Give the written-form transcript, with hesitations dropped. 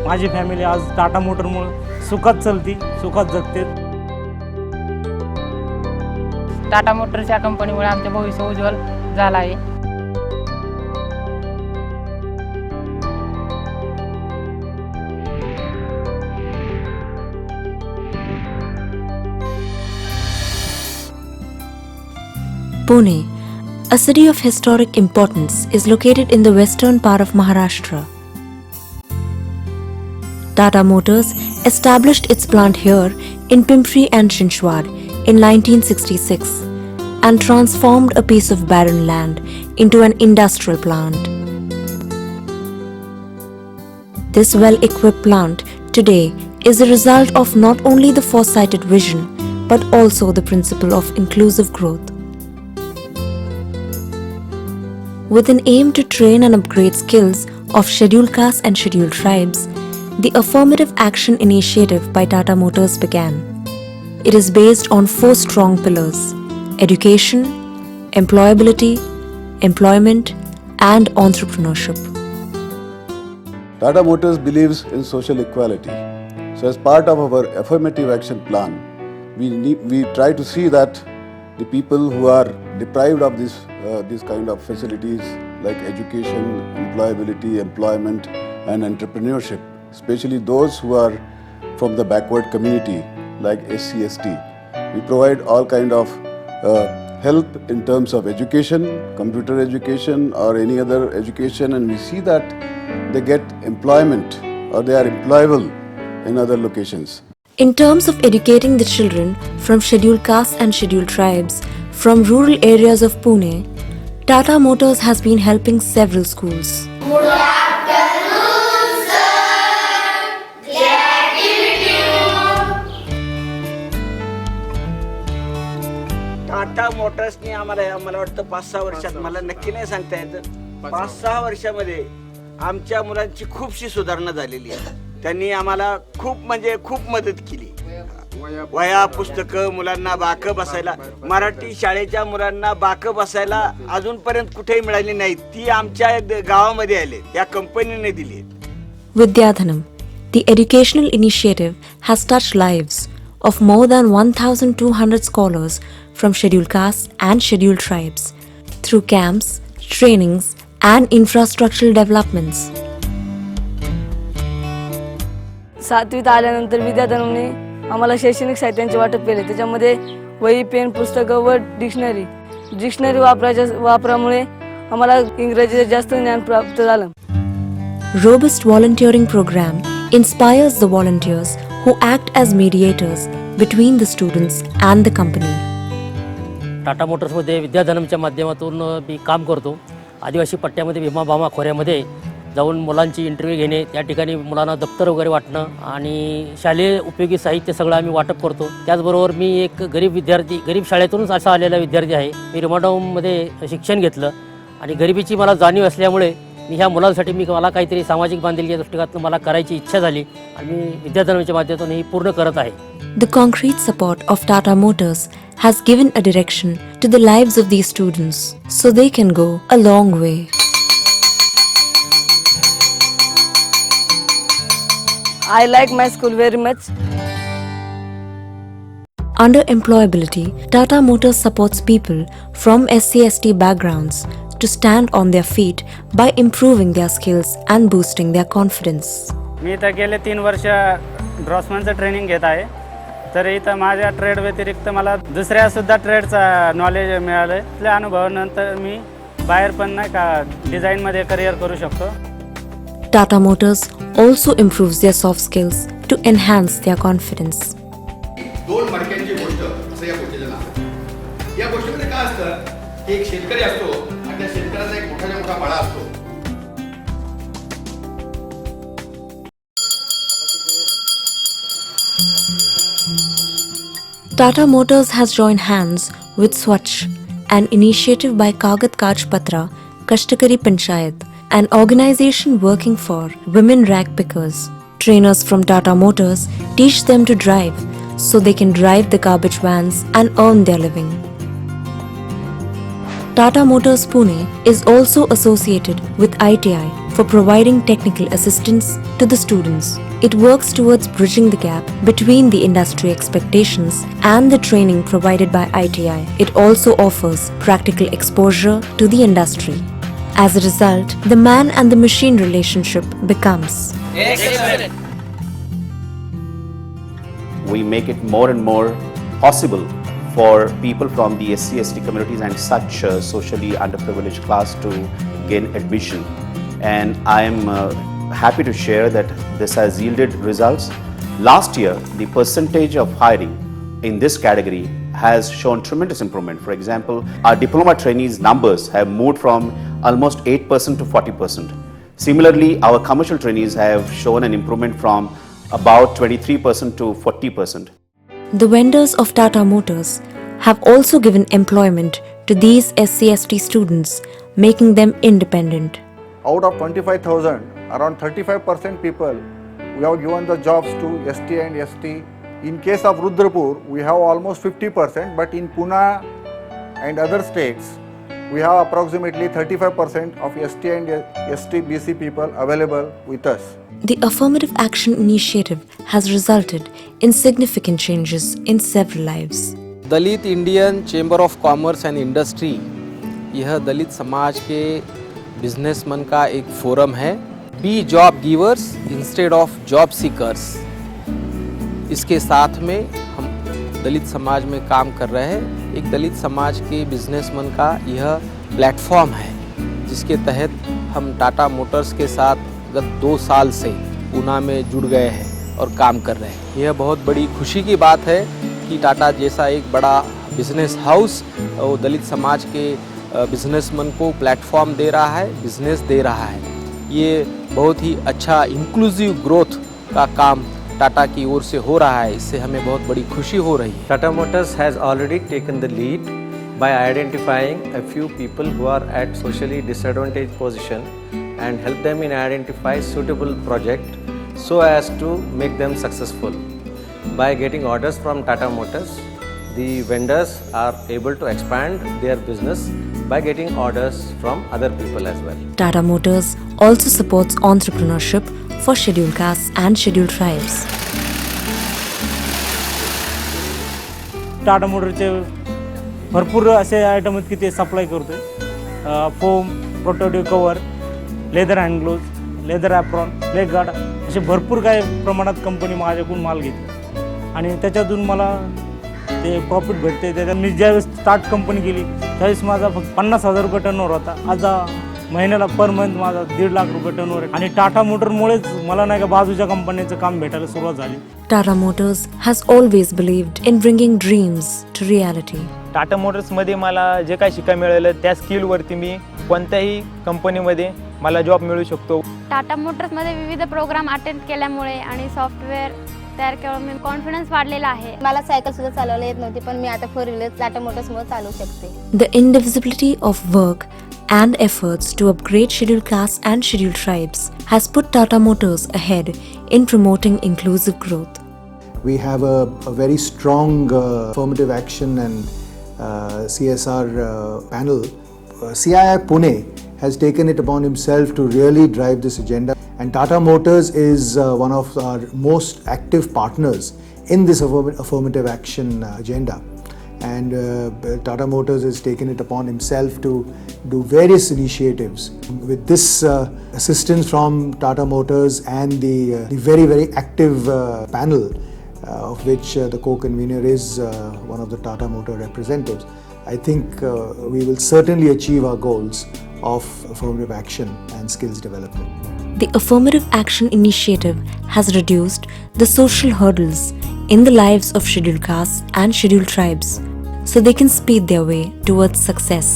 माझी फॅमिली आज टाटा मोटरमुळे सुखात चालते, सुखात जगते. टाटा मोटर्सच्या कंपनीमुळे आमचे भविष्य उज्ज्वल झालं आहे. Pune, a city of historic importance, is located in the western part of Maharashtra. Tata Motors established its plant here in Pimpri and Chinchwad in 1966 and transformed a piece of barren land into an industrial plant. This well-equipped plant today is a result of not only the foresighted vision but also the principle of inclusive growth. With an aim to train and upgrade skills of scheduled castes and scheduled tribes, the Affirmative Action Initiative by Tata Motors began. It is based on 4 strong pillars: education, employability, employment, and entrepreneurship. Tata Motors believes in social equality. So as part of our affirmative action plan, we try to see that the people who are deprived of these kind of facilities like education, employability, employment and entrepreneurship, especially those who are from the backward community like SC, ST. We provide all kind of help in terms of education, computer education or any other education, and we see that they get employment or they are employable in other locations. In terms of educating the children from scheduled castes and scheduled tribes from rural areas of Pune, Tata Motors has been helping several schools. Tata मोटर्सने आम्हाला मला वाटतं 5-6 वर्षात, मला नक्की नाही सांगता येत, 5-6 वर्षामध्ये आमच्या मुलांची खूपशी सुधारणा झालेली आहे. त्यांनी आम्हाला खूप मदत केली. वह्या पुस्तकं, मुलांना बाकं बसायला, मराठी शाळेच्या मुलांना बाकं बसायला अजूनपर्यंत कुठेही मिळाली नाहीत. ती आमच्या गावामध्ये आले, या कंपनीने दिली. Vidyadhanam, the educational initiative has touched lives of more than 1,200 scholars from scheduled castes and scheduled tribes through camps, trainings, and infrastructural developments. 7वीत आल्यानंतर विद्याधनमने आम्हाला शैक्षणिक साहित्यांचे वाटप केले. त्याच्यामध्ये वही, पेन, पुस्तकं व डिक्शनरी वापरामुळे आम्हाला इंग्रजीचे जास्त ज्ञान प्राप्त झालं. Robust volunteering program inspires the volunteers who act as mediators between the students and the company. Tata मोटर्समध्ये विद्याधनमच्या माध्यमातून मी काम करतो. आदिवासी पट्ट्यामध्ये भीमाबामा खोऱ्यामध्ये जाऊन मुलांची इंटरव्ह्यू घेणे, त्या ठिकाणी मुलांना दप्तर वगैरे वाटणं आणि शालेय उपयोगी साहित्य सगळं आम्ही वाटप करतो. त्याचबरोबर मी एक गरीब शाळेतूनच असा आलेला विद्यार्थी आहे. मी रिमाडाऊनमध्ये शिक्षण घेतलं आणि गरिबीची मला जाणीव असल्यामुळे मी ह्या मुलांसाठी मला काहीतरी सामाजिक बांधिलकी या दृष्टिकोनातून मला करायची इच्छा झाली आणि मी विद्याधनमच्या माध्यमातून ही पूर्ण करत आहे. The concrete support of Tata Motors has given a direction to the lives of these students so they can go a long way. I like my school very much. Under employability, Tata Motors supports people from SC/ST backgrounds to stand on their feet by improving their skills and boosting their confidence. मी तर गेले 3 वर्ष ड्रॉसमॅनचं training घेत आहे. तर इथं माझ्या trade व्यतिरिक्त मला दुसऱ्या सुद्धा ट्रेडचा नॉलेज मिळालं. त्या अनुभवानंतर मी बाहेर पण नाही का डिझाईनमध्ये करिअर करू शकतो. Tata Motors also improves their soft skills to enhance their confidence. 2 मडक्यांची गोष्ट असं या गोष्टीचं नाव आहे. या गोष्टीमध्ये काय असतं की एक शेतकरी असतो आणि त्या शेतकऱ्याचा एक मोठा मळा असतो. Tata Motors has joined hands with Swachh, an initiative by Kagat Kaj Patra, Kashtakari Panchayat, an organization working for women rag pickers. Trainers from Tata Motors teach them to drive so they can drive the garbage vans and earn their living. Tata Motors Pune is also associated with ITI for providing technical assistance to the students. It works towards bridging the gap between the industry expectations and the training provided by ITI. It also offers practical exposure to the industry. As a result, the man and the machine relationship becomes we make it more and more possible for people from the SC/ST communities and such socially underprivileged class to gain admission. And I am happy to share that this has yielded results. Last year, the percentage of hiring in this category has shown tremendous improvement. For example, our diploma trainees numbers have moved from almost 8% to 40%. Similarly, our commercial trainees have shown an improvement from about 23% to 40%. the vendors of Tata Motors have also given employment to these SC/ST students, making them independent. Out of 25,000, around 35% people, we have given the jobs to ST and ST. In case of Rudrapur, we have almost 50%, but in Pune and other states, we have approximately 35% of ST and ST BC people available with us. The affirmative action initiative has resulted in significant changes in several lives. Dalit Indian chamber of commerce and industry यह दलित समाज के businessman का एक forum है. Be job givers instead of job seekers. इसके साथ में हम दलित समाज में काम कर रहे हैं. एक दलित समाज के बिजनेसमैन का यह प्लेटफॉर्म है जिसके तहत हम टाटा मोटर्स के साथ गत 2 साल से पूना में जुड़ गए हैं और काम कर रहे हैं. यह बहुत बड़ी खुशी की बात है कि टाटा जैसा एक बड़ा बिजनेस हाउस वो दलित समाज के बिजनेसमैन को प्लेटफॉर्म दे रहा है, बिजनेस दे रहा है. ये बहुत ही अच्छा इंक्लूसिव ग्रोथ का काम टाटा की ओर से हो रहा है. इससे हमें बहुत बड़ी खुशी हो रही है. Tata Motors has already taken the lead by identifying a few people who are at socially disadvantaged position and help them in identify suitable project so as to make them successful. By getting orders from Tata Motors, the vendors are able to expand their business by getting orders from other people as well. Tata Motors also supports entrepreneurship for scheduled castes and scheduled tribes. Tata मोटरचे भरपूर असे item आहेत की ते supply करतो आहे. Foam, protective cover, leather hand gloves, leather apron, leg guard असे भरपूर काही प्रमाणात कंपनी माझ्याकडून माल घेते आणि त्याच्यातून मला ते प्रॉफिट भेटते. त्याच्यात मी ज्यावेळेस स्टार्ट कंपनी केली त्यावेळेस माझा फक्त 50,000 रुपये टर्नओव्हर होता. आज महिन्याला पर मंथ माझा 1.5 लाख रुपये टर्नओव्हर आहे आणि टाटा मोटरमुळेच मला नाही का बाजूच्या कंपनीचं काम भेटायला सुरुवात झाली. Tata Motors has always believed in bringing dreams to reality. Tata मोटर्समध्ये मला जे काही शिकायला मिळालं त्या स्किलवरती मी कोणत्याही कंपनीमध्ये मला जॉब मिळू शकतो. टाटा मोटर्समध्ये विविध प्रोग्राम अटेंड केल्यामुळे आणि सॉफ्टवेअर तयार केल्यामुळे कॉन्फिडन्स वाढलेला आहे. मला सायकल सुद्धा चालवता येत नव्हती पण मी आता 4 व्हीलर टाटा मोटर्समुळे चालवू शकते. The indivisibility of work and efforts to upgrade scheduled castes and scheduled tribes has put Tata Motors ahead in promoting inclusive growth. We have a very strong affirmative action and CSR panel. CII Pune has taken it upon himself to really drive this agenda, and Tata Motors is one of our most active partners in this affirmative action agenda. And Tata Motors has taken it upon himself to do various initiatives. With this assistance from Tata Motors and the very, very active panel, of which the co-convener is one of the Tata Motor representatives, I think we will certainly achieve our goals of affirmative action and skills development. The Affirmative Action Initiative has reduced the social hurdles in the lives of scheduled castes and scheduled tribes so they can speed their way towards success.